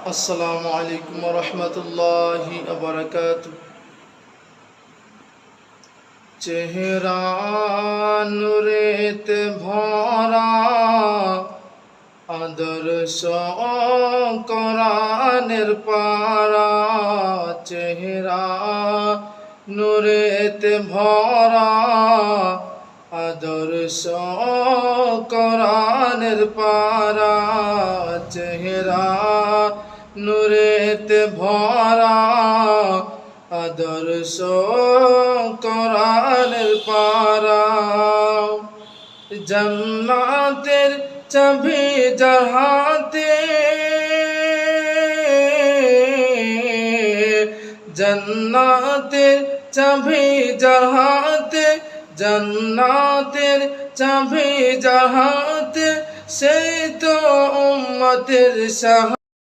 আসসালামু আলাইকুম ওয়া রাহমাতুল্লাহি ওয়া বারাকাতুহু। চেহারা নূরেতে ভরা, আদর্শ কোরআনের পারা। চেহারা নূরেতে ভরা, আদর্শ কোরআনের পারা। চেহারা নূরেতে ভরা, আদর্শ কোরআনের পারা। জান্নাতের চাবি যার হাতে, জান্নাতের চাবি যার হাতে, জান্নাতের চাবি যার হাতে, সেই তো উম্মতের সাহায্য।